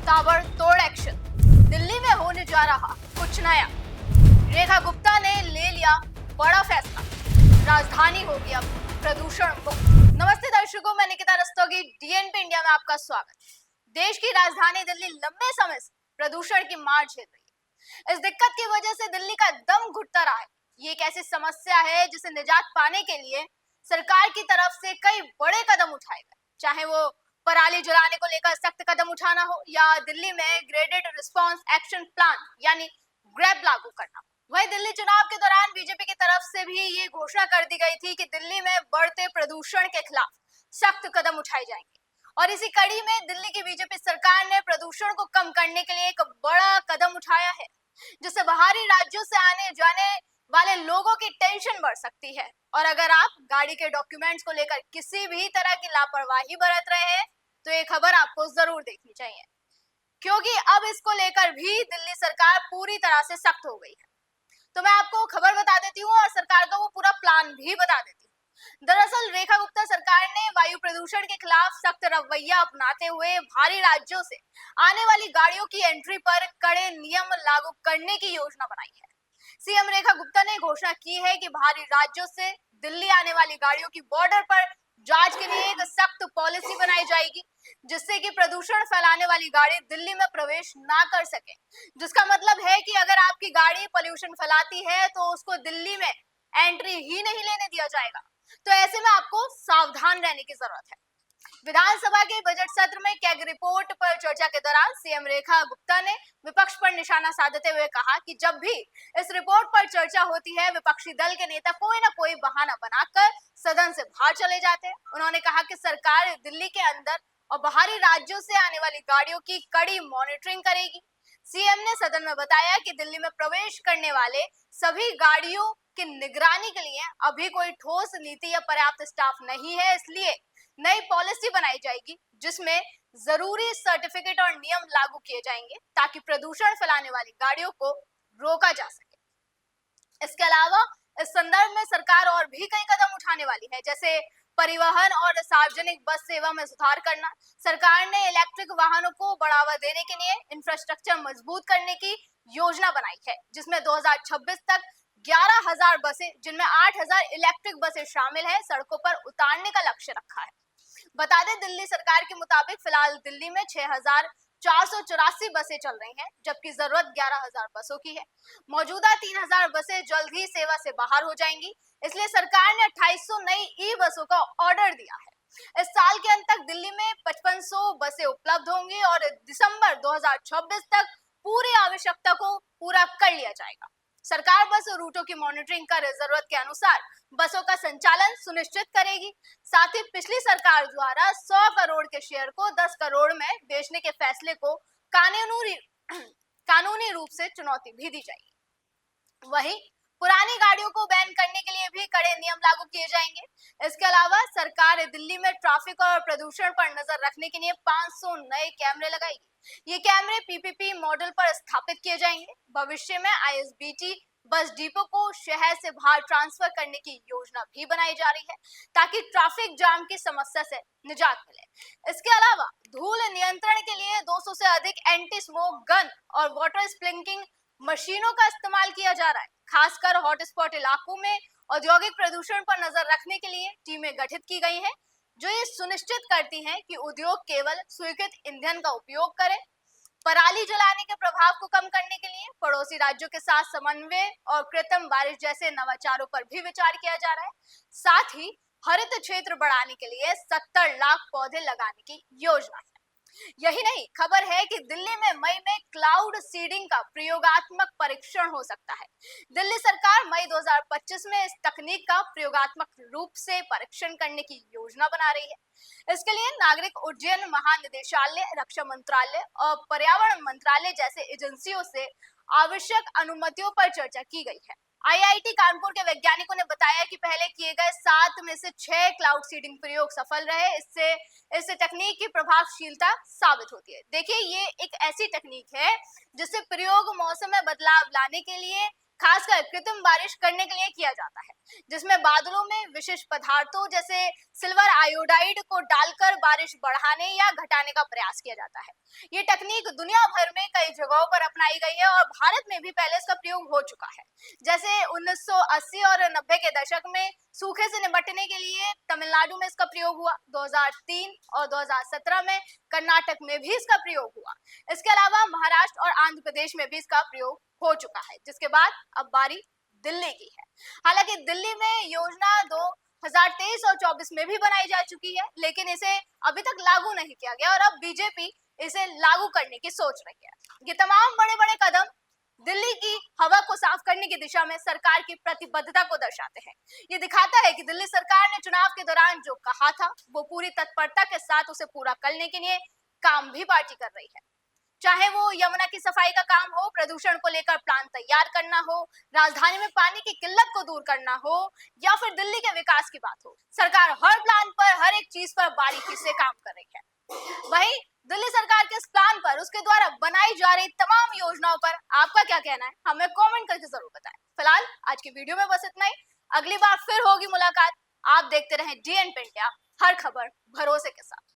ताबड़तोड़ एक्शन, दिल्ली में होने जा रहा कुछ नया। रेखा गुप्ता ने ले लिया बड़ा फैसला, राजधानी होगी अब प्रदूषण मुक्त। नमस्ते दर्शकों, मैं निकिता रस्तोगी, डीएनपी इंडिया में आपका स्वागत। देश की राजधानी दिल्ली लंबे समय से प्रदूषण की मार झेल रही है। इस दिक्कत की वजह से दिल्ली का दम घुटता रहा है। ये एक ऐसी समस्या है जिसे निजात पाने के लिए सरकार की तरफ से कई बड़े कदम उठाए गए, चाहे वो पराली जलाने को लेकर सख्त कदम उठाना हो या दिल्ली में ग्रेडेड रिस्पांस एक्शन प्लान यानी ग्रैब लागू करना। वही दिल्ली चुनाव के दौरान बीजेपी की तरफ से भी ये घोषणा कर दी गई थी कि दिल्ली में बढ़ते प्रदूषण के खिलाफ सख्त कदम उठाए जाएंगे। और इसी कड़ी में दिल्ली की बीजेपी सरकार ने प्रदूषण को कम करने के लिए एक बड़ा कदम उठाया है, जिससे बाहरी राज्यों से आने जाने वाले लोगों की टेंशन बढ़ सकती है। और अगर आप गाड़ी के डॉक्यूमेंट्स को लेकर किसी भी तरह की लापरवाही बरत रहे हैं तो ये खबर आपको जरूर देखनी चाहिए, क्योंकि अब इसको लेकर भी दिल्ली सरकार पूरी तरह से सख्त हो गई है। तो मैं आपको खबर बता देती हूँ और सरकार का वो पूरा प्लान भी बता देती हूँ। दरअसल रेखा गुप्ता सरकार ने वायु प्रदूषण के खिलाफ सख्त रवैया अपनाते हुए बाहरी राज्यों से आने वाली गाड़ियों की एंट्री पर कड़े नियम लागू करने की योजना बनाई है। सीएम रेखा गुप्ता ने घोषणा की है कि बाहरी राज्यों से दिल्ली आने वाली गाड़ियों की बॉर्डर पर जांच के लिए एक सख्त पॉलिसी बनाई जाएगी, जिससे कि प्रदूषण फैलाने वाली गाड़ी दिल्ली में प्रवेश ना कर सके। जिसका मतलब है कि अगर आपकी गाड़ी पोल्यूशन फैलाती है तो उसको दिल्ली में एंट्री ही नहीं लेने दिया जाएगा। तो ऐसे में आपको सावधान रहने की जरूरत है। विधानसभा के बजट सत्र में कैग रिपोर्ट पर चर्चा के दौरान सीएम रेखा गुप्ता ने विपक्ष पर निशाना साधते हुए कहा कि जब भी इस रिपोर्ट पर चर्चा होती है, विपक्षी दल के नेता कोई ना कोई बहाना बनाकर सदन से बाहर चले जाते हैं। उन्होंने कहा कि सरकार दिल्ली के अंदर और बाहरी राज्यों से आने वाली गाड़ियों की कड़ी मॉनिटरिंग करेगी। सीएम ने सदन में बताया कि दिल्ली में प्रवेश करने वाले सभी गाड़ियों की निगरानी के लिए अभी कोई ठोस नीति या पर्याप्त स्टाफ नहीं है, इसलिए नई पॉलिसी बनाई जाएगी जिसमें जरूरी सर्टिफिकेट और नियम लागू किए जाएंगे ताकि प्रदूषण फैलाने वाली गाड़ियों को रोका जा सके। इसके अलावा इस संदर्भ में सरकार और भी कई कदम उठाने वाली है, जैसे परिवहन और सार्वजनिक बस सेवा में सुधार करना। सरकार ने इलेक्ट्रिक वाहनों को बढ़ावा देने के लिए इंफ्रास्ट्रक्चर मजबूत करने की योजना बनाई है, जिसमें 2026 तक 11,000 बसें, जिनमें 8,000 इलेक्ट्रिक बसें शामिल है, सड़कों पर उतारने का लक्ष्य रखा है। बता दें, दिल्ली सरकार के मुताबिक फिलहाल दिल्ली में 6,484 बसें चल रही हैं, जबकि जरूरत 11,000 बसों की है। मौजूदा 3,000 बसें जल्द ही सेवा से बाहर हो जाएंगी, इसलिए सरकार ने 2,800 नई ई बसों का ऑर्डर दिया है। इस साल के अंत तक दिल्ली में 5,500 बसें उपलब्ध होंगी और दिसंबर 2026 तक पूरी आवश्यकता को पूरा कर लिया जाएगा। सरकार बस रूटों की मॉनिटरिंग कर जरूरत के अनुसार बसों का संचालन सुनिश्चित करेगी। साथ ही पिछली सरकार द्वारा 100 करोड़ के शेयर को 10 करोड़ में बेचने के फैसले को कानूनी रूप से चुनौती भी दी जाएगी। वहीं पुरानी गाड़ियों को बैन करने के लिए भी कड़े नियम लागू किए जाएंगे। इसके अलावा सरकार दिल्ली में ट्रैफिक और प्रदूषण पर नजर रखने के लिए 500 नए कैमरे लगाएगी। ये कैमरे पीपीपी मॉडल पर स्थापित किए जाएंगे। भविष्य में आईएसबीटी बस डिपो को शहर से बाहर ट्रांसफर करने की योजना भी बनाई जा रही है, ताकि ट्रैफिक जाम की समस्या से निजात मिले। इसके अलावा धूल नियंत्रण के लिए 200 से अधिक एंटी स्मोक गन और वाटर स्प्रिंकलिंग मशीनों का इस्तेमाल किया जा रहा है। खासकर हॉटस्पॉट इलाकों में औद्योगिक प्रदूषण पर नजर रखने के लिए टीमें गठित की गई हैं, जो ये सुनिश्चित करती हैं कि उद्योग केवल स्वीकृत ईंधन का उपयोग करे। पराली जलाने के प्रभाव को कम करने के लिए पड़ोसी राज्यों के साथ समन्वय और कृत्रिम बारिश जैसे नवाचारों पर भी विचार किया जा रहा है। साथ ही हरित क्षेत्र बढ़ाने के लिए 70 लाख पौधे लगाने की योजना है। यही नहीं, खबर है कि दिल्ली में मई में क्लाउड सीडिंग का प्रयोगात्मक परीक्षण हो सकता है। दिल्ली सरकार मई 2025 में इस तकनीक का प्रयोगात्मक रूप से परीक्षण करने की योजना बना रही है। इसके लिए नागरिक उड्डयन महानिदेशालय, रक्षा मंत्रालय और पर्यावरण मंत्रालय जैसे एजेंसियों से आवश्यक अनुमतियों पर चर्चा की गई है। आईआईटी कानपुर के वैज्ञानिकों ने बताया कि पहले किए गए 7 में से 6 क्लाउड सीडिंग प्रयोग सफल रहे। इससे तकनीक की प्रभावशीलता साबित होती है। देखिए, ये एक ऐसी तकनीक है जिससे प्रयोग मौसम में बदलाव लाने के लिए खासकर कृत्रिम बारिश करने के लिए किया जाता है, जिसमें बादलों में विशेष पदार्थों जैसे सिल्वर आयोडाइड को डालकर बारिश बढ़ाने या घटाने का प्रयास किया जाता है। ये तकनीक दुनिया भर में कई जगहों पर अपनाई गई है और भारत में भी पहले इसका प्रयोग हो चुका है। जैसे 1980 और 90 के दशक में सूखे से निपटने के लिए तमिलनाडु में इसका प्रयोग हुआ। 2003 और 2017 में कर्नाटक में भी इसका प्रयोग हुआ। इसके अलावा महाराष्ट्र और आंध्र प्रदेश में भी इसका प्रयोग हो चुका है, जिसके बाद अब बारी दिल्ली की है। हालांकि दिल्ली में योजना 2023 और 24 में भी बनाई जा चुकी है, लेकिन इसे अभी तक लागू नहीं किया गया और अब बीजेपी इसे लागू करने की सोच रही है। ये तमाम बड़े बड़े कदम दिल्ली की हवा को साफ करने की दिशा में सरकार की प्रतिबद्धता को दर्शाते हैं। ये दिखाता है कि दिल्ली सरकार ने चुनाव के दौरान जो कहा था वो पूरी तत्परता के साथ उसे पूरा करने के लिए काम भी पार्टी कर रही है। चाहे वो यमुना की सफाई का काम हो, प्रदूषण को लेकर प्लान तैयार करना हो, राजधानी में पानी की किल्लत को दूर करना हो या फिर दिल्ली के विकास की बात हो, सरकार हर प्लान पर, हर एक चीज पर बारीकी से काम कर रही है। वहीं दिल्ली सरकार के इस प्लान पर, उसके द्वारा बनाई जा रही तमाम योजनाओं पर आपका क्या कहना है, हमें कमेंट करके जरूर बताएं। फिलहाल आज की वीडियो में बस इतना ही। अगली बार फिर होगी मुलाकात। आप देखते रहें DN पे इंडिया, हर खबर भरोसे के साथ।